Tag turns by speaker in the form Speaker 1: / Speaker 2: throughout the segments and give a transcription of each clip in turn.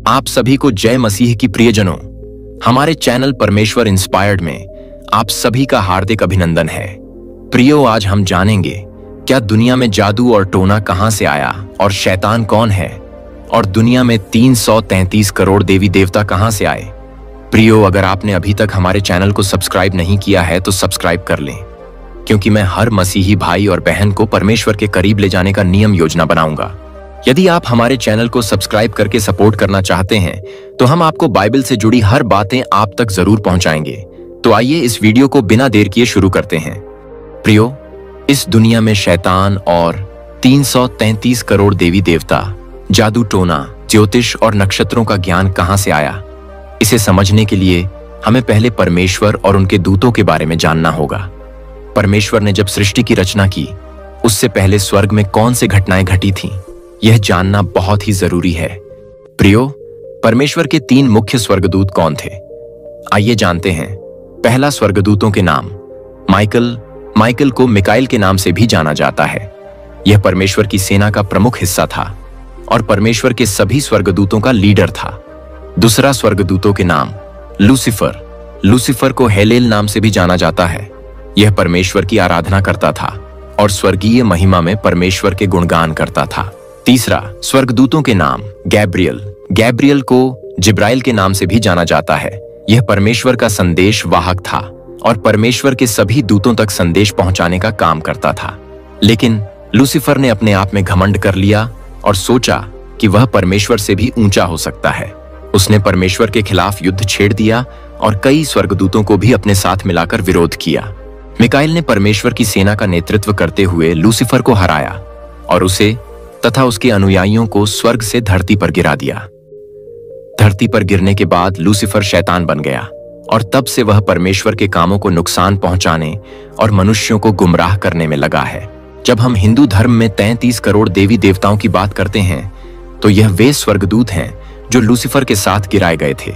Speaker 1: आप सभी को जय मसीह की प्रियजनों। हमारे चैनल परमेश्वर इंस्पायर्ड में आप सभी का हार्दिक अभिनंदन है। प्रियो, आज हम जानेंगे क्या दुनिया में जादू और टोना कहां से आया और शैतान कौन है, और दुनिया में 333 करोड़ देवी देवता कहां से आए। प्रियो, अगर आपने अभी तक हमारे चैनल को सब्सक्राइब नहीं किया है तो सब्सक्राइब कर लें, क्योंकि मैं हर मसीही भाई और बहन को परमेश्वर के करीब ले जाने का नियम योजना बनाऊंगा। यदि आप हमारे चैनल को सब्सक्राइब करके सपोर्ट करना चाहते हैं तो हम आपको बाइबल से जुड़ी हर बातें आप तक जरूर पहुंचाएंगे। तो आइए इस वीडियो को बिना देर किए शुरू करते हैं। प्रियो, इस दुनिया में शैतान और 333 करोड़ देवी देवता, जादू टोना, ज्योतिष और नक्षत्रों का ज्ञान कहां से आया, इसे समझने के लिए हमें पहले परमेश्वर और उनके दूतों के बारे में जानना होगा। परमेश्वर ने जब सृष्टि की रचना की, उससे पहले स्वर्ग में कौन सी घटनाएं घटी थीं, यह जानना बहुत ही जरूरी है। प्रियो, परमेश्वर के 3 मुख्य स्वर्गदूत कौन थे? आइए जानते हैं। पहला स्वर्गदूतों के नाम। माइकल को मिकाइल के नाम से भी जाना जाता है। यह परमेश्वर की सेना का प्रमुख हिस्सा था और परमेश्वर के सभी स्वर्गदूतों का लीडर था। दूसरा स्वर्गदूतों के नाम लूसीफर को हेलेल नाम से भी जाना जाता है। यह परमेश्वर की आराधना करता था और स्वर्गीय महिमा में परमेश्वर के गुणगान करता था। तीसरा स्वर्गदूतों के नाम गैब्रियल को जिब्राइल के नाम से भी जाना जाता है। यह परमेश्वर का संदेश वाहक था और परमेश्वर के सभी दूतों तक संदेश पहुंचाने का काम करता था। लेकिन लूसीफर ने अपने आप में घमंड कर लिया और सोचा कि वह परमेश्वर से भी ऊंचा हो सकता है। उसने परमेश्वर के खिलाफ युद्ध छेड़ दिया और कई स्वर्गदूतों को भी अपने साथ मिलाकर विरोध किया। मिकाइल ने परमेश्वर की सेना का नेतृत्व करते हुए लूसीफर को हराया और उसे तथा उसके अनुयायियों को स्वर्ग से धरती पर गिरा दिया। धरती पर गिरने के बाद लूसीफर शैतान बन गया और तब से वह परमेश्वर के कामों को नुकसान पहुंचाने और मनुष्यों को गुमराह करने में लगा है। जब हम हिंदू धर्म में 33 करोड़ देवी देवताओं की बात करते हैं तो यह वे स्वर्गदूत हैं जो लूसीफर के साथ गिराए गए थे।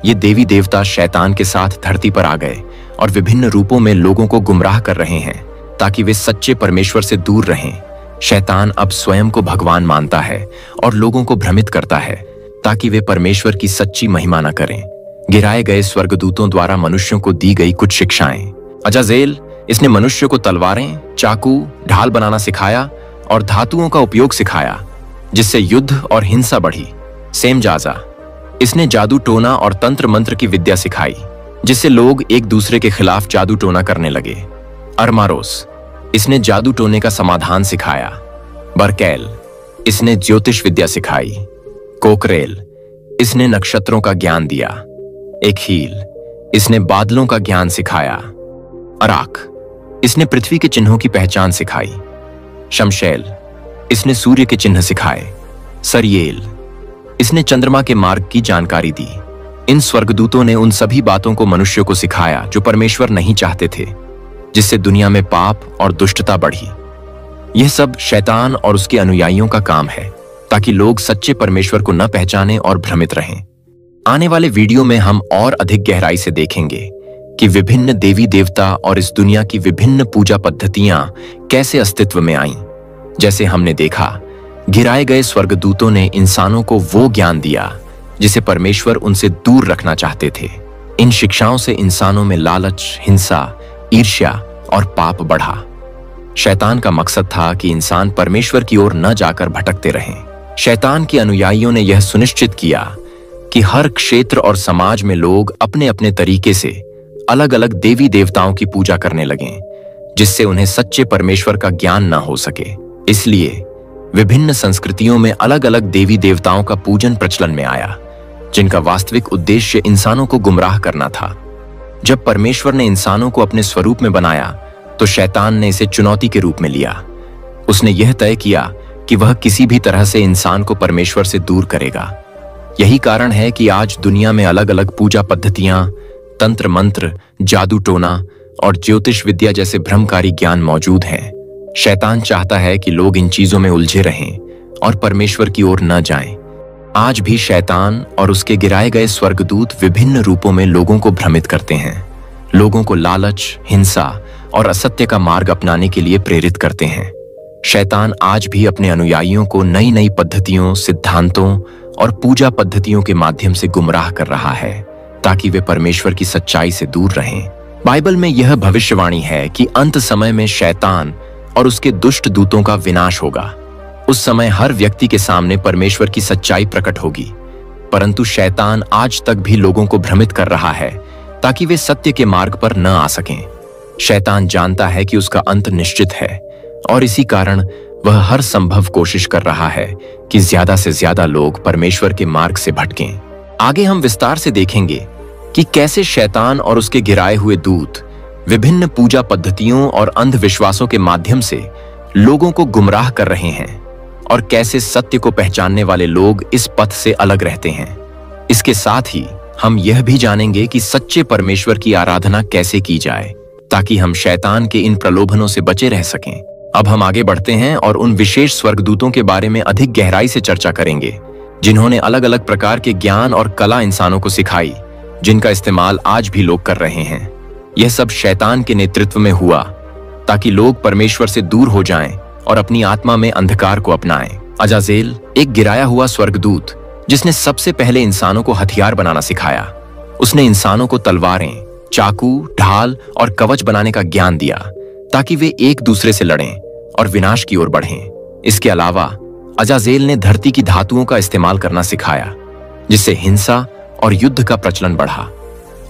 Speaker 1: ये देवी देवता शैतान के साथ धरती पर आ गए और विभिन्न रूपों में लोगों को गुमराह कर रहे हैं ताकि वे सच्चे परमेश्वर से दूर रहें। शैतान अब स्वयं को भगवान मानता है और लोगों को भ्रमित करता है ताकि वे परमेश्वर की सच्ची महिमा न करें। गिराए गए स्वर्गदूतों द्वारा मनुष्यों को दी गई कुछ शिक्षाएं। अजाजेल, इसने मनुष्य को तलवारें, चाकू, ढाल बनाना सिखाया और धातुओं का उपयोग सिखाया, जिससे युद्ध और हिंसा बढ़ी। सेमजाजा, इसने जादू टोना और तंत्र मंत्र की विद्या सिखाई, जिससे लोग एक दूसरे के खिलाफ जादू टोना करने लगे। अरमारोस, इसने जादू टोने का समाधान सिखाया। बरकैल, इसने ज्योतिष विद्या सिखाई। कोकरेल, इसने नक्षत्रों का ज्ञान दिया। एकहील, इसने बादलों का ज्ञान सिखाया। अराक, इसने पृथ्वी के चिन्हों की पहचान सिखाई। शमशेल, इसने सूर्य के चिन्ह सिखाए। सरियेल, इसने चंद्रमा के मार्ग की जानकारी दी। इन स्वर्गदूतों ने उन सभी बातों को मनुष्य को सिखाया जो परमेश्वर नहीं चाहते थे, जिससे दुनिया में पाप और दुष्टता बढ़ी। यह सब शैतान और उसके अनुयायियों का काम है ताकि लोग सच्चे परमेश्वर को न पहचानें और भ्रमित रहें। आने वाले वीडियो में हम और अधिक गहराई से देखेंगे कि विभिन्न देवी देवता और इस दुनिया की विभिन्न पूजा पद्धतियां कैसे अस्तित्व में आईं। जैसे हमने देखा, गिराए गए स्वर्गदूतों ने इंसानों को वो ज्ञान दिया जिसे परमेश्वर उनसे दूर रखना चाहते थे। इन शिक्षाओं से इंसानों में लालच, हिंसा, ईर्ष्या और पाप बढ़ा। शैतान का मकसद था कि इंसान परमेश्वर की ओर न जाकर भटकते रहें। शैतान के अनुयायियों ने यह सुनिश्चित किया कि हर क्षेत्र और समाज में लोग अपने अपने तरीके से अलग अलग देवी देवताओं की पूजा करने लगें, जिससे उन्हें सच्चे परमेश्वर का ज्ञान न हो सके। इसलिए विभिन्न संस्कृतियों में अलग अलग देवी देवताओं का पूजन प्रचलन में आया, जिनका वास्तविक उद्देश्य इंसानों को गुमराह करना था। जब परमेश्वर ने इंसानों को अपने स्वरूप में बनाया तो शैतान ने इसे चुनौती के रूप में लिया। उसने यह तय किया कि वह किसी भी तरह से इंसान को परमेश्वर से दूर करेगा। यही कारण है कि आज दुनिया में अलग अलग पूजा पद्धतियां, तंत्र मंत्र, जादू टोना और ज्योतिष विद्या जैसे भ्रमकारी ज्ञान मौजूद हैं। शैतान चाहता है कि लोग इन चीजों में उलझे रहें और परमेश्वर की ओर न जाएं। आज भी शैतान और उसके गिराए गए स्वर्गदूत विभिन्न रूपों में लोगों को भ्रमित करते हैं, लोगों को लालच, हिंसा और असत्य का मार्ग अपनाने के लिए प्रेरित करते हैं। शैतान आज भी अपने अनुयायियों को नई नई पद्धतियों, सिद्धांतों और पूजा पद्धतियों के माध्यम से गुमराह कर रहा है ताकि वे परमेश्वर की सच्चाई से दूर रहें। बाइबल में यह भविष्यवाणी है कि अंत समय में शैतान और उसके दुष्ट दूतों का विनाश होगा। उस समय हर व्यक्ति के सामने परमेश्वर की सच्चाई प्रकट होगी, परंतु शैतान आज तक भी लोगों को भ्रमित कर रहा है ताकि वे सत्य के मार्ग पर न आ सकें। शैतान जानता है कि उसका अंत निश्चित है और इसी कारण वह हर संभव कोशिश कर रहा है कि ज्यादा से ज्यादा लोग परमेश्वर के मार्ग से भटकें। आगे हम विस्तार से देखेंगे कि कैसे शैतान और उसके गिराए हुए दूत विभिन्न पूजा पद्धतियों और अंधविश्वासों के माध्यम से लोगों को गुमराह कर रहे हैं और कैसे सत्य को पहचानने वाले लोग इस पथ से अलग रहते हैं। इसके साथ ही हम यह भी जानेंगे कि सच्चे परमेश्वर की आराधना कैसे की जाए ताकि हम शैतान के इन प्रलोभनों से बचे रह सकें। अब हम आगे बढ़ते हैं और उन विशेष स्वर्गदूतों के बारे में अधिक गहराई से चर्चा करेंगे जिन्होंने अलग अलग प्रकार के ज्ञान और कला इंसानों को सिखाई, जिनका इस्तेमाल आज भी लोग कर रहे हैं। यह सब शैतान के नेतृत्व में हुआ ताकि लोग परमेश्वर से दूर हो जाएं और अपनी आत्मा में अंधकार को अपनाएं। अजाजेल एक गिराया हुआ स्वर्गदूत जिसने सबसे पहले इंसानों को हथियार बनाना सिखाया। उसने इंसानों को तलवारें, चाकू, ढाल और कवच बनाने का ज्ञान दिया ताकि वे एक दूसरे से लड़ें और विनाश की ओर बढ़ें। इसके अलावा अजाजेल ने धरती की धातुओं का इस्तेमाल करना सिखाया, जिससे हिंसा और युद्ध का प्रचलन बढ़ा।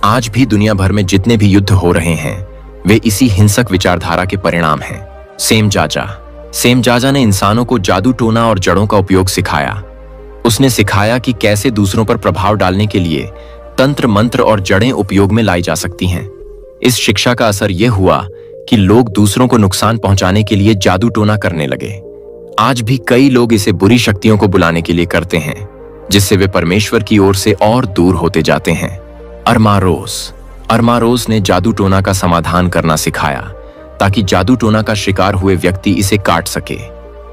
Speaker 1: आज भी दुनिया भर में जितने भी युद्ध हो रहे हैं वे इसी हिंसक विचारधारा के परिणाम हैं। सेम जाजा ने इंसानों को जादू टोना और जड़ों का उपयोग सिखाया। उसने सिखाया कि कैसे दूसरों पर प्रभाव डालने के लिए तंत्र मंत्र और जड़ें उपयोग में लाई जा सकती हैं। इस शिक्षा का असर यह हुआ कि लोग दूसरों को नुकसान पहुंचाने के लिए जादू टोना करने लगे। आज भी कई लोग इसे बुरी शक्तियों को बुलाने के लिए करते हैं, जिससे वे परमेश्वर की ओर से और दूर होते जाते हैं। अरमारोस ने जादू टोना का समाधान करना सिखाया ताकि जादू टोना का शिकार हुए व्यक्ति इसे काट सके।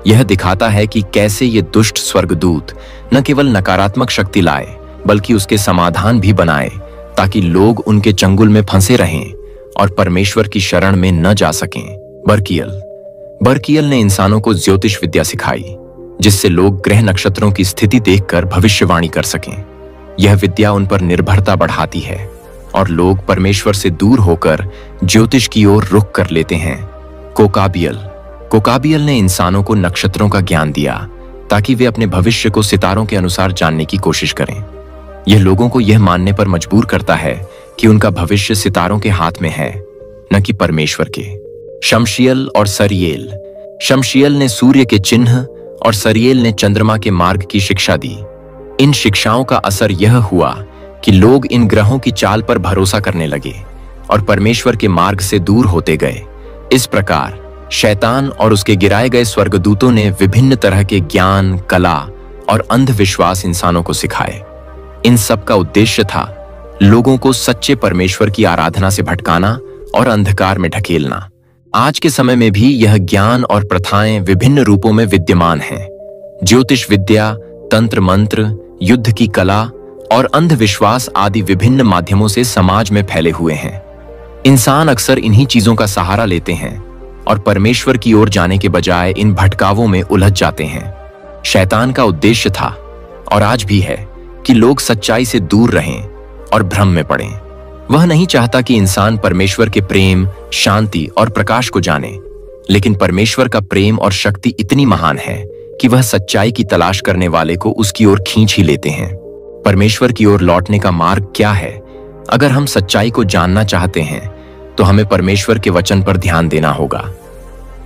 Speaker 1: यह दिखाता है कि कैसे ये दुष्ट स्वर्गदूत न केवल नकारात्मक शक्ति लाए बल्कि उसके समाधान भी बनाए ताकि लोग उनके चंगुल में फंसे रहें और परमेश्वर की शरण में न जा सकें। बरकियल ने इंसानों को ज्योतिष विद्या सिखाई, जिससे लोग ग्रह नक्षत्रों की स्थिति देखकर भविष्यवाणी कर सकें। यह विद्या उन पर निर्भरता बढ़ाती है और लोग परमेश्वर से दूर होकर ज्योतिष की ओर रुख कर लेते हैं। कोकाबियल ने इंसानों को नक्षत्रों का ज्ञान दिया ताकि वे अपने भविष्य को सितारों के अनुसार जानने की कोशिश करें। यह लोगों को यह मानने पर मजबूर करता है कि उनका भविष्य सितारों के हाथ में है, न कि परमेश्वर के। शमशियल और सरियेल। शमशियल ने सूर्य के चिन्ह और सरियेल ने चंद्रमा के मार्ग की शिक्षा दी। इन शिक्षाओं का असर यह हुआ कि लोग इन ग्रहों की चाल पर भरोसा करने लगे और परमेश्वर के मार्ग से दूर होते गए। इस प्रकार शैतान और उसके गिराए गए स्वर्गदूतों ने विभिन्न तरह के ज्ञान, कला और अंधविश्वास इंसानों को सिखाए। इन सब का उद्देश्य था लोगों को सच्चे परमेश्वर की आराधना से भटकाना और अंधकार में ढकेलना। आज के समय में भी यह ज्ञान और प्रथाएं विभिन्न रूपों में विद्यमान हैं। ज्योतिष विद्या, तंत्र मंत्र, युद्ध की कला और अंधविश्वास आदि विभिन्न माध्यमों से समाज में फैले हुए हैं। इंसान अक्सर इन्हीं चीजों का सहारा लेते हैं और परमेश्वर की ओर जाने के बजाय इन भटकावों में उलझ जाते हैं। शैतान का उद्देश्य था और आज भी है कि लोग सच्चाई से दूर रहें और भ्रम में पड़ें। वह नहीं चाहता कि इंसान परमेश्वर के प्रेम, शांति और प्रकाश को जाने, लेकिन परमेश्वर का प्रेम और शक्ति इतनी महान है कि वह सच्चाई की तलाश करने वाले को उसकी ओर खींच ही लेते हैं। परमेश्वर की ओर लौटने का मार्ग क्या है? अगर हम सच्चाई को जानना चाहते हैं तो हमें परमेश्वर के वचन पर ध्यान देना होगा।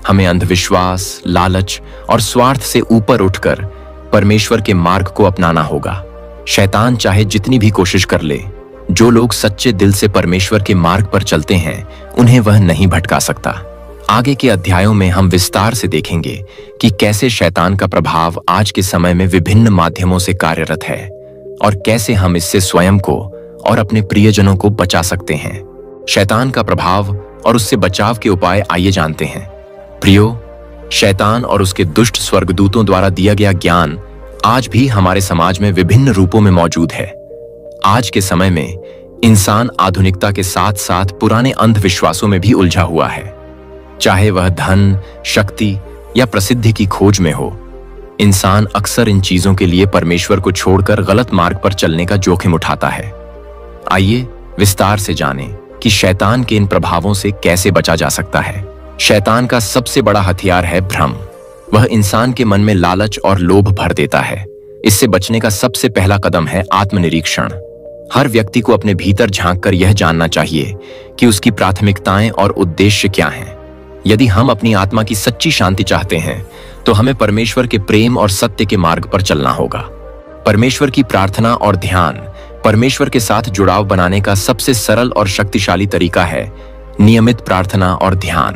Speaker 1: हमें अंधविश्वास, लालच और स्वार्थ से ऊपर उठकर परमेश्वर के मार्ग को अपनाना होगा। शैतान चाहे जितनी भी कोशिश कर ले, जो लोग सच्चे दिल से परमेश्वर के मार्ग पर चलते हैं उन्हें वह नहीं भटका सकता। आगे के अध्यायों में हम विस्तार से देखेंगे कि कैसे शैतान का प्रभाव आज के समय में विभिन्न माध्यमों से कार्यरत है और कैसे हम इससे स्वयं को और अपने प्रियजनों को बचा सकते हैं। शैतान का प्रभाव और उससे बचाव के उपाय आइए जानते हैं। प्रियो, शैतान और उसके दुष्ट स्वर्गदूतों द्वारा दिया गया ज्ञान आज भी हमारे समाज में विभिन्न रूपों में मौजूद है। आज के समय में इंसान आधुनिकता के साथ साथ पुराने अंधविश्वासों में भी उलझा हुआ है। चाहे वह धन, शक्ति या प्रसिद्धि की खोज में हो, इंसान अक्सर इन चीजों के लिए परमेश्वर को छोड़कर गलत मार्ग पर चलने का जोखिम उठाता है। आइए विस्तार से जानें कि शैतान के इन प्रभावों से कैसे बचा जा सकता है। शैतान का सबसे बड़ा हथियार है भ्रम। वह इंसान के मन में लालच और लोभ भर देता है। इससे बचने का सबसे पहला कदम है आत्मनिरीक्षण। हर व्यक्ति को अपने भीतर झांककर यह जानना चाहिए कि उसकी प्राथमिकताएं और उद्देश्य क्या हैं। यदि हम अपनी आत्मा की सच्ची शांति चाहते हैं तो हमें परमेश्वर के प्रेम और सत्य के मार्ग पर चलना होगा। परमेश्वर की प्रार्थना और ध्यान परमेश्वर के साथ जुड़ाव बनाने का सबसे सरल और शक्तिशाली तरीका है नियमित प्रार्थना और ध्यान।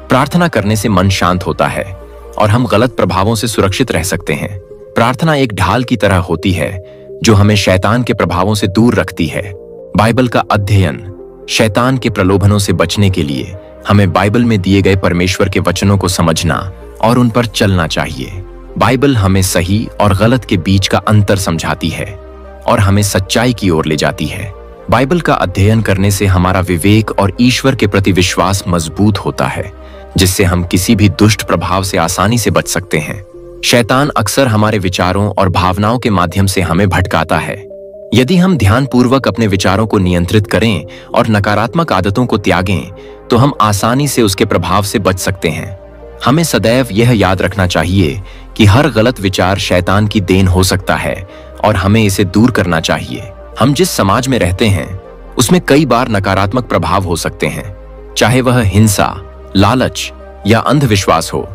Speaker 1: प्रार्थना करने से मन शांत होता है और हम गलत प्रभावों से सुरक्षित रह सकते हैं। प्रार्थना एक ढाल की तरह होती है जो हमें शैतान के प्रभावों से दूर रखती है। बाइबल का अध्ययन शैतान के प्रलोभनों से बचने के लिए हमें बाइबल में दिए गए परमेश्वर के वचनों को समझना और उन पर चलना चाहिए। बाइबल हमें सही और गलत के बीच का अंतर समझाती है और हमें सच्चाई की ओर ले जाती है। बाइबल का अध्ययन करने से हमारा विवेक और ईश्वर के प्रति विश्वास मजबूत होता है, जिससे हम किसी भी दुष्ट प्रभाव से आसानी से बच सकते हैं। शैतान अक्सर हमारे विचारों और भावनाओं के माध्यम से हमें भटकाता है। यदि हम ध्यानपूर्वक अपने विचारों को नियंत्रित करें और नकारात्मक आदतों को त्यागें, तो हम आसानी से उसके प्रभाव से बच सकते हैं। हमें सदैव यह याद रखना चाहिए कि हर गलत विचार शैतान की देन हो सकता है और हमें इसे दूर करना चाहिए। हम जिस समाज में रहते हैं उसमें कई बार नकारात्मक प्रभाव हो सकते हैं, चाहे वह हिंसा, लालच या अंधविश्वास हो।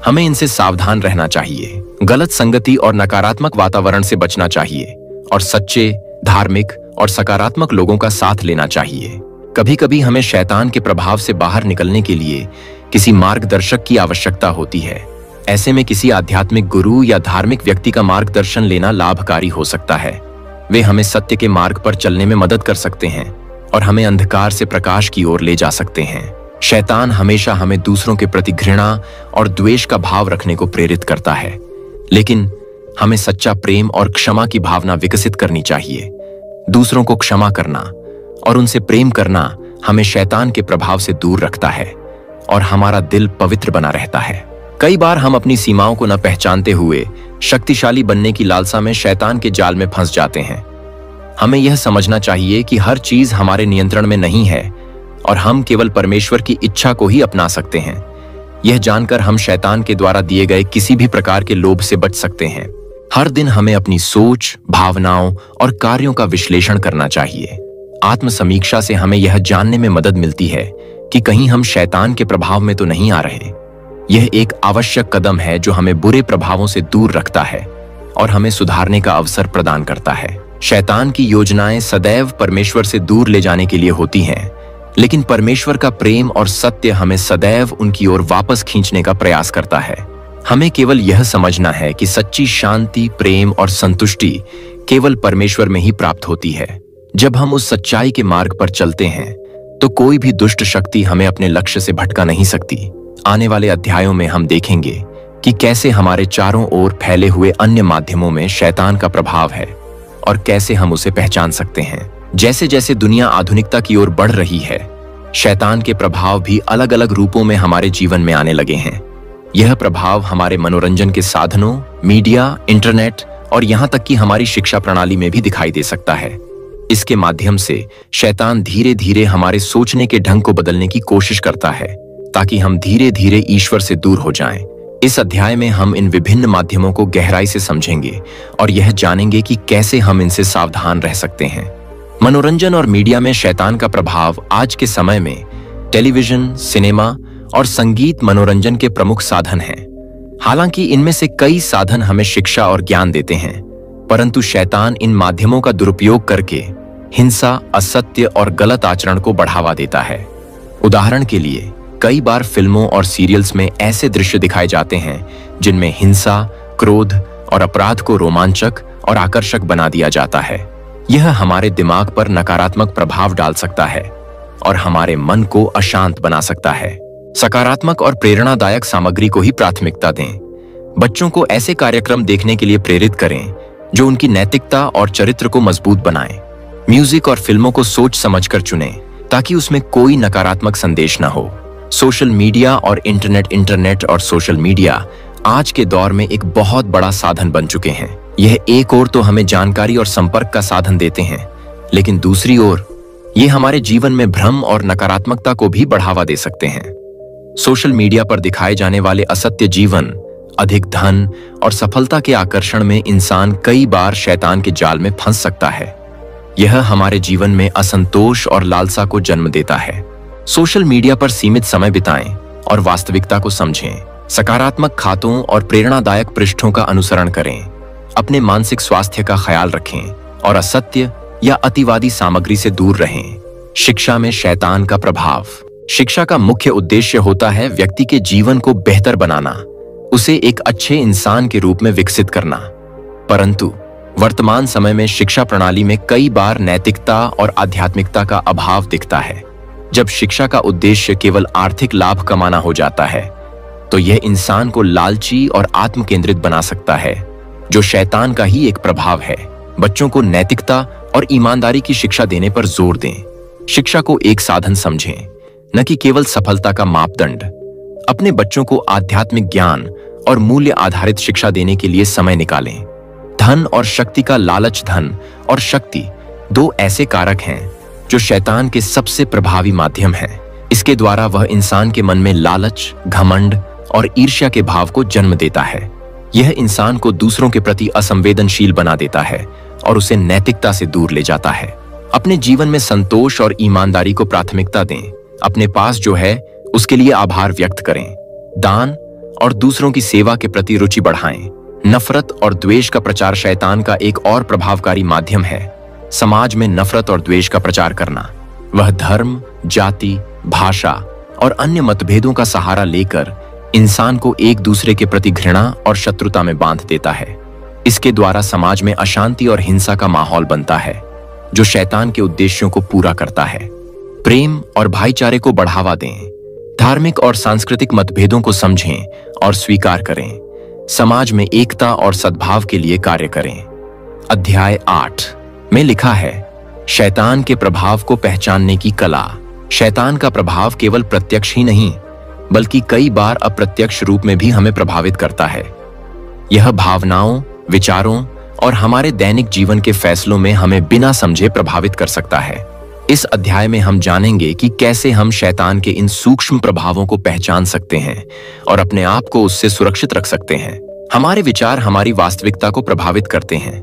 Speaker 1: हमें इनसे सावधान रहना चाहिए। गलत संगति और नकारात्मक वातावरण से बचना चाहिए और सच्चे, धार्मिक और सकारात्मक लोगों का साथ लेना चाहिए। कभी-कभी हमें शैतान के प्रभाव से बाहर निकलने के लिए किसी मार्गदर्शक की आवश्यकता होती है। ऐसे में किसी आध्यात्मिक गुरु या धार्मिक व्यक्ति का मार्गदर्शन लेना लाभकारी हो सकता है। वे हमें सत्य के मार्ग पर चलने में मदद कर सकते हैं और हमें अंधकार से प्रकाश की ओर ले जा सकते हैं। शैतान हमेशा हमें दूसरों के प्रति घृणा और द्वेष का भाव रखने को प्रेरित करता है, लेकिन हमें सच्चा प्रेम और क्षमा की भावना विकसित करनी चाहिए। दूसरों को क्षमा करना और उनसे प्रेम करना हमें शैतान के प्रभाव से दूर रखता है और हमारा दिल पवित्र बना रहता है। कई बार हम अपनी सीमाओं को न पहचानते हुए शक्तिशाली बनने की लालसा में शैतान के जाल में फंस जाते हैं। हमें यह समझना चाहिए कि हर चीज हमारे नियंत्रण में नहीं है और हम केवल परमेश्वर की इच्छा को ही अपना सकते हैं। यह जानकर हम शैतान के द्वारा दिए गए किसी भी प्रकार के लोभ से बच सकते हैं। हर दिन हमें अपनी सोच, भावनाओं और कार्यों का विश्लेषण करना चाहिए। आत्म समीक्षा से हमें यह जानने में मदद मिलती है कि कहीं हम शैतान के प्रभाव में तो नहीं आ रहे। यह एक आवश्यक कदम है जो हमें बुरे प्रभावों से दूर रखता है और हमें सुधारने का अवसर प्रदान करता है। शैतान की योजनाएं सदैव परमेश्वर से दूर ले जाने के लिए होती हैं, लेकिन परमेश्वर का प्रेम और सत्य हमें सदैव उनकी ओर वापस खींचने का प्रयास करता है। हमें केवल यह समझना है कि सच्ची शांति, प्रेम और संतुष्टि केवल परमेश्वर में ही प्राप्त होती है। जब हम उस सच्चाई के मार्ग पर चलते हैं तो कोई भी दुष्ट शक्ति हमें अपने लक्ष्य से भटका नहीं सकती। आने वाले अध्यायों में हम देखेंगे कि कैसे हमारे चारों ओर फैले हुए अन्य माध्यमों में शैतान का प्रभाव है और कैसे हम उसे पहचान सकते हैं। जैसे जैसे दुनिया आधुनिकता की ओर बढ़ रही है, शैतान के प्रभाव भी अलग अलग रूपों में हमारे जीवन में आने लगे हैं। यह प्रभाव हमारे मनोरंजन के साधनों, मीडिया, इंटरनेट और यहाँ तक कि हमारी शिक्षा प्रणाली में भी दिखाई दे सकता है। इसके माध्यम से शैतान धीरे धीरे हमारे सोचने के ढंग को बदलने की कोशिश करता है ताकि हम धीरे धीरे ईश्वर से दूर हो जाएं। इस अध्याय में हम इन विभिन्न माध्यमों को गहराई से समझेंगे और यह जानेंगे कि कैसे हम इनसे सावधान रह सकते हैं। मनोरंजन और मीडिया में शैतान का प्रभाव आज के समय में टेलीविजन, सिनेमा और संगीत मनोरंजन के प्रमुख साधन हैं। हालांकि इनमें से कई साधन हमें शिक्षा और ज्ञान देते हैं, परंतु शैतान इन माध्यमों का दुरुपयोग करके हिंसा, असत्य और गलत आचरण को बढ़ावा देता है। उदाहरण के लिए, कई बार फिल्मों और सीरियल्स में ऐसे दृश्य दिखाए जाते हैं जिनमें हिंसा, क्रोध और अपराध को रोमांचक और आकर्षक बना दिया जाता है। यह हमारे दिमाग पर नकारात्मक प्रभाव डाल सकता है और हमारे मन को अशांत बना सकता है। सकारात्मक और प्रेरणादायक सामग्री को ही प्राथमिकता दें। बच्चों को ऐसे कार्यक्रम देखने के लिए प्रेरित करें जो उनकी नैतिकता और चरित्र को मजबूत बनाएं। म्यूजिक और फिल्मों को सोच समझकर चुनें ताकि उसमें कोई नकारात्मक संदेश न हो। सोशल मीडिया और इंटरनेट और सोशल मीडिया आज के दौर में एक बहुत बड़ा साधन बन चुके हैं। यह एक ओर तो हमें जानकारी और संपर्क का साधन देते हैं, लेकिन दूसरी ओर ये हमारे जीवन में भ्रम और नकारात्मकता को भी बढ़ावा दे सकते हैं। सोशल मीडिया पर दिखाए जाने वाले असत्य जीवन, अधिक धन और सफलता के आकर्षण में इंसान कई बार शैतान के जाल में फंस सकता है। यह हमारे जीवन में असंतोष और लालसा को जन्म देता है। सोशल मीडिया पर सीमित समय बिताएं और वास्तविकता को समझें। सकारात्मक खातों और प्रेरणादायक पृष्ठों का अनुसरण करें। अपने मानसिक स्वास्थ्य का ख्याल रखें और असत्य या अतिवादी सामग्री से दूर रहें। शिक्षा में शैतान का प्रभाव। शिक्षा का मुख्य उद्देश्य होता है व्यक्ति के जीवन को बेहतर बनाना, उसे एक अच्छे इंसान के रूप में विकसित करना। परंतु वर्तमान समय में शिक्षा प्रणाली में कई बार नैतिकता और आध्यात्मिकता का अभाव दिखता है। जब शिक्षा का उद्देश्य केवल आर्थिक लाभ कमाना हो जाता है, तो यह इंसान को लालची और आत्म केंद्रित बना सकता है, जो शैतान का ही एक प्रभाव है। बच्चों को नैतिकता और ईमानदारी की शिक्षा देने पर जोर दें। शिक्षा को एक साधन समझें, न कि केवल सफलता का मापदंड। अपने बच्चों को आध्यात्मिक ज्ञान और मूल्य आधारित शिक्षा देने के लिए समय निकालें। धन और शक्ति का लालच। धन और शक्ति दो ऐसे कारक हैं जो शैतान के सबसे प्रभावी माध्यम हैं। इसके द्वारा वह इंसान के मन में लालच, घमंड और ईर्ष्या के भाव को जन्म देता है। यह इंसान को दूसरों के प्रति असंवेदनशील बना देता है और उसे नैतिकता से दूर ले जाता है। अपने जीवन में संतोष और ईमानदारी को प्राथमिकता दें। अपने पास जो है उसके लिए आभार व्यक्त करें। दान और दूसरों की सेवा के प्रति रुचि बढ़ाएं। नफरत और द्वेष का प्रचार शैतान का एक और प्रभावकारी माध्यम है। समाज में नफरत और द्वेष का प्रचार करना। वह धर्म, जाति, भाषा और अन्य मतभेदों का सहारा लेकर इंसान को एक दूसरे के प्रति घृणा और शत्रुता में बांध देता है। इसके द्वारा समाज में अशांति और हिंसा का माहौल बनता है, जो शैतान के उद्देश्यों को पूरा करता है। प्रेम और भाईचारे को बढ़ावा दें। धार्मिक और सांस्कृतिक मतभेदों को समझें और स्वीकार करें। समाज में एकता और सद्भाव के लिए कार्य करें। अध्याय 8 में लिखा है, शैतान के प्रभाव को पहचानने की कला। शैतान का प्रभाव केवल प्रत्यक्ष ही नहीं, बल्कि कई बार अप्रत्यक्ष रूप में भी हमें प्रभावित करता है। यह भावनाओं, विचारों और हमारे दैनिक जीवन के फैसलों में हमें बिना समझे प्रभावित कर सकता है। इस अध्याय में हम जानेंगे कि कैसे हम शैतान के इन सूक्ष्म प्रभावों को पहचान सकते हैं और अपने आप को उससे सुरक्षित रख सकते हैं। हमारे विचार हमारी वास्तविकता को प्रभावित करते हैं।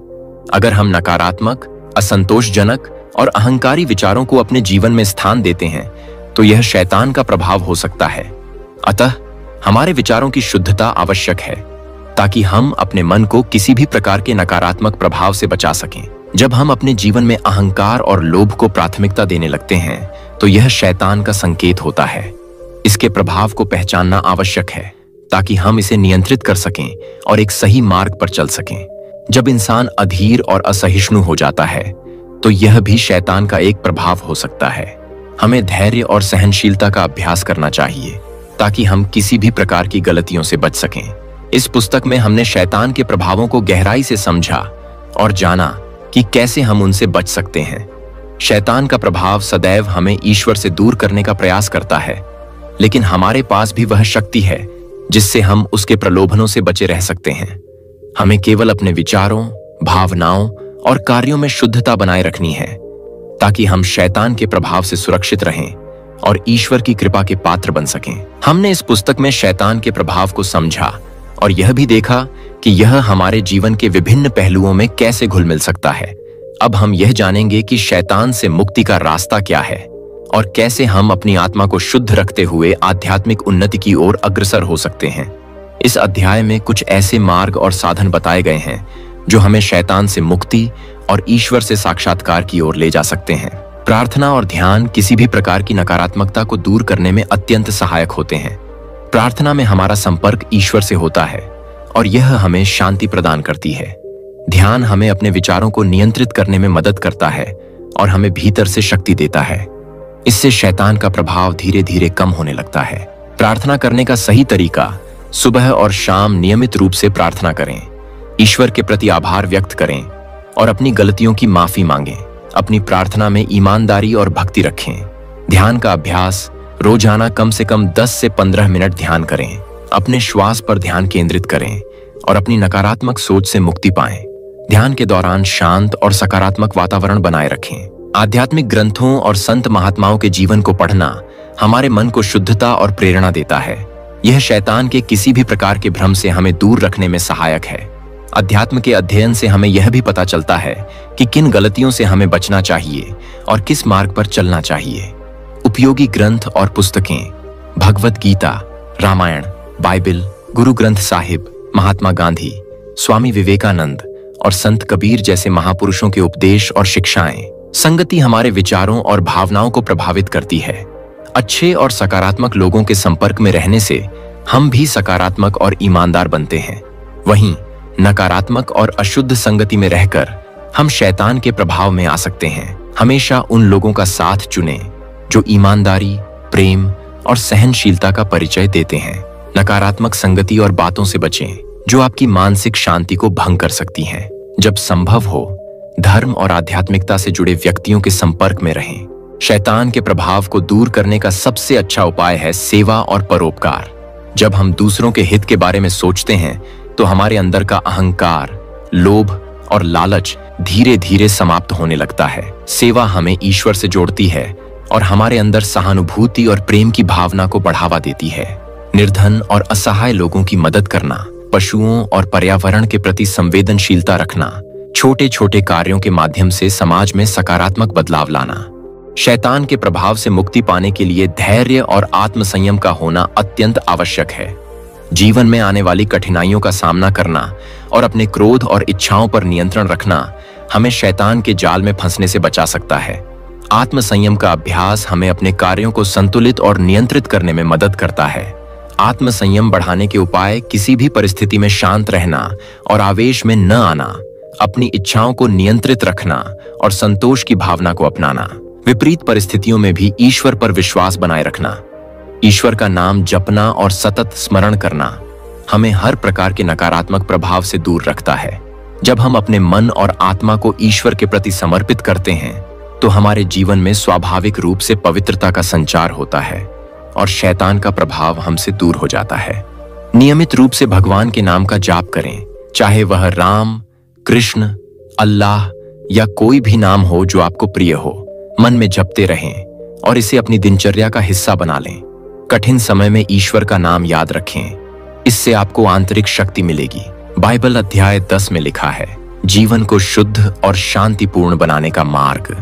Speaker 1: अगर हम नकारात्मक, असंतोषजनक और अहंकारी विचारों को अपने जीवन में स्थान देते हैं, तो यह शैतान का प्रभाव हो सकता है। अतः हमारे विचारों की शुद्धता आवश्यक है, ताकि हम अपने मन को किसी भी प्रकार के नकारात्मक प्रभाव से बचा सकें। जब हम अपने जीवन में अहंकार और लोभ को प्राथमिकता देने लगते हैं, तो यह शैतान का संकेत होता है। इसके प्रभाव को पहचानना आवश्यक है, ताकि हम इसे नियंत्रित कर सकें और एक सही मार्ग पर चल सकें। जब इंसान अधीर और असहिष्णु हो जाता है, तो यह भी शैतान का एक प्रभाव हो सकता है। हमें धैर्य और सहनशीलता का अभ्यास करना चाहिए, ताकि हम किसी भी प्रकार की गलतियों से बच सकें। इस पुस्तक में हमने शैतान के प्रभावों को गहराई से समझा और जाना कि कैसे हम उनसे बच सकते हैं। शैतान का प्रभाव सदैव हमें ईश्वर से दूर करने का प्रयास करता है, लेकिन हमारे पास भी वह शक्ति है जिससे हम उसके प्रलोभनों से बचे रह सकते हैं। हमें केवल अपने विचारों, भावनाओं और कार्यों में शुद्धता बनाए रखनी है, ताकि हम शैतान के प्रभाव से सुरक्षित रहें और ईश्वर की कृपा के पात्र बन सकें। हमने इस पुस्तक में शैतान के प्रभाव को समझा और यह भी देखा कि यह हमारे जीवन के विभिन्न पहलुओं में कैसे घुल मिल सकता है। अब हम यह जानेंगे कि शैतान से मुक्ति का रास्ता क्या है और कैसे हम अपनी आत्मा को शुद्ध रखते हुए आध्यात्मिक उन्नति की ओर अग्रसर हो सकते हैं। इस अध्याय में कुछ ऐसे मार्ग और साधन बताए गए हैं जो हमें शैतान से मुक्ति और ईश्वर से साक्षात्कार की ओर ले जा सकते हैं। प्रार्थना और ध्यान किसी भी प्रकार की नकारात्मकता को दूर करने में अत्यंत सहायक होते हैं। प्रार्थना में हमारा संपर्क ईश्वर से होता है और यह हमें शांति प्रदान करती है। ध्यान हमें अपने विचारों को नियंत्रित करने में मदद करता है और हमें भीतर से शक्ति देता है। इससे शैतान का प्रभाव धीरे धीरे कम होने लगता है। प्रार्थना करने का सही तरीका, सुबह और शाम नियमित रूप से प्रार्थना करें, ईश्वर के प्रति आभार व्यक्त करें और अपनी गलतियों की माफी मांगें। अपनी प्रार्थना में ईमानदारी और भक्ति रखें। ध्यान का अभ्यास रोजाना कम से कम 10 से 15 मिनट ध्यान करें, अपने श्वास पर ध्यान केंद्रित करें और अपनी नकारात्मक सोच से मुक्ति पाएं। ध्यान के दौरान शांत और सकारात्मक वातावरण बनाए रखें। आध्यात्मिक ग्रंथों और संत महात्माओं के जीवन को पढ़ना हमारे मन को शुद्धता और प्रेरणा देता है। यह शैतान के किसी भी प्रकार के भ्रम से हमें दूर रखने में सहायक है। अध्यात्म के अध्ययन से हमें यह भी पता चलता है कि किन गलतियों से हमें बचना चाहिए और किस मार्ग पर चलना चाहिए। उपयोगी ग्रंथ और पुस्तकें, भगवत गीता, रामायण, बाइबल, गुरु ग्रंथ साहिब, महात्मा गांधी, स्वामी विवेकानंद और संत कबीर जैसे महापुरुषों के उपदेश और शिक्षाएं, संगति हमारे विचारों और भावनाओं को प्रभावित करती है। अच्छे और सकारात्मक लोगों के संपर्क में रहने से हम भी सकारात्मक और ईमानदार बनते हैं। वहीं नकारात्मक और अशुद्ध संगति में रहकर हम शैतान के प्रभाव में आ सकते हैं। हमेशा उन लोगों का साथ चुनें जो ईमानदारी, प्रेम और सहनशीलता का परिचय देते हैं। नकारात्मक संगति और बातों से बचें जो आपकी मानसिक शांति को भंग कर सकती हैं। जब संभव हो, धर्म और आध्यात्मिकता से जुड़े व्यक्तियों के संपर्क में रहें। शैतान के प्रभाव को दूर करने का सबसे अच्छा उपाय है सेवा और परोपकार। जब हम दूसरों के हित के बारे में सोचते हैं तो हमारे अंदर का अहंकार, लोभ और लालच धीरे धीरे समाप्त होने लगता है। सेवा हमें ईश्वर से जोड़ती है और हमारे अंदर सहानुभूति और प्रेम की भावना को बढ़ावा देती है। निर्धन और असहाय लोगों की मदद करना, पशुओं और पर्यावरण के प्रति संवेदनशीलता रखना, छोटे छोटे कार्यों के माध्यम से समाज में सकारात्मक बदलाव लाना। शैतान के प्रभाव से मुक्ति पाने के लिए धैर्य और आत्मसंयम का होना अत्यंत आवश्यक है। जीवन में आने वाली कठिनाइयों का सामना करना और अपने क्रोध और इच्छाओं पर नियंत्रण रखना हमें शैतान के जाल में फंसने से बचा सकता है। आत्मसंयम का अभ्यास हमें अपने कार्यों को संतुलित और नियंत्रित करने में मदद करता है। आत्मसंयम बढ़ाने के उपाय किसी भी परिस्थिति में शांत रहना और आवेश में न आना, अपनी इच्छाओं को नियंत्रित रखना और संतोष की भावना को अपनाना। विपरीत परिस्थितियों में भी ईश्वर पर विश्वास बनाए रखना, ईश्वर का नाम जपना और सतत स्मरण करना हमें हर प्रकार के नकारात्मक प्रभाव से दूर रखता है। जब हम अपने मन और आत्मा को ईश्वर के प्रति समर्पित करते हैं तो हमारे जीवन में स्वाभाविक रूप से पवित्रता का संचार होता है और शैतान का प्रभाव हमसे दूर हो जाता है। नियमित रूप से भगवान के नाम का जाप करें, चाहे वह राम, कृष्ण, अल्लाह या कोई भी नाम हो जो आपको प्रिय हो। मन में जपते रहें और इसे अपनी दिनचर्या का हिस्सा बना लें। कठिन समय में ईश्वर का नाम याद रखें, इससे आपको आंतरिक शक्ति मिलेगी। बाइबल अध्याय 10 में लिखा है, जीवन को शुद्ध और शांतिपूर्ण बनाने का मार्ग।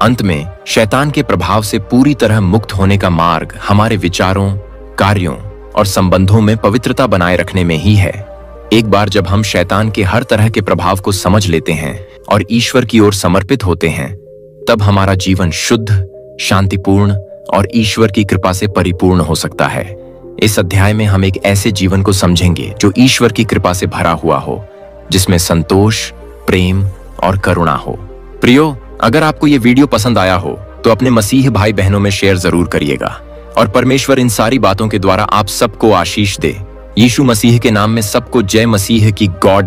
Speaker 1: अंत में शैतान के प्रभाव से पूरी तरह मुक्त होने का मार्ग हमारे विचारों, कार्यों और संबंधों में पवित्रता बनाए रखने में ही है। एक बार जब हम शैतान के हर तरह के प्रभाव को समझ लेते हैं और ईश्वर की ओर समर्पित होते हैं, तब हमारा जीवन शुद्ध, शांतिपूर्ण और ईश्वर की कृपा से परिपूर्ण हो सकता है। इस अध्याय में हम एक ऐसे जीवन को समझेंगे जो ईश्वर की कृपा से भरा हुआ हो, जिसमें संतोष, प्रेम और करुणा हो। प्रियो, अगर आपको ये वीडियो पसंद आया हो तो अपने मसीह भाई बहनों में शेयर जरूर करिएगा और परमेश्वर इन सारी बातों के द्वारा आप सबको आशीष दे। यीशु मसीह के नाम में सबको जय मसीह की। गॉड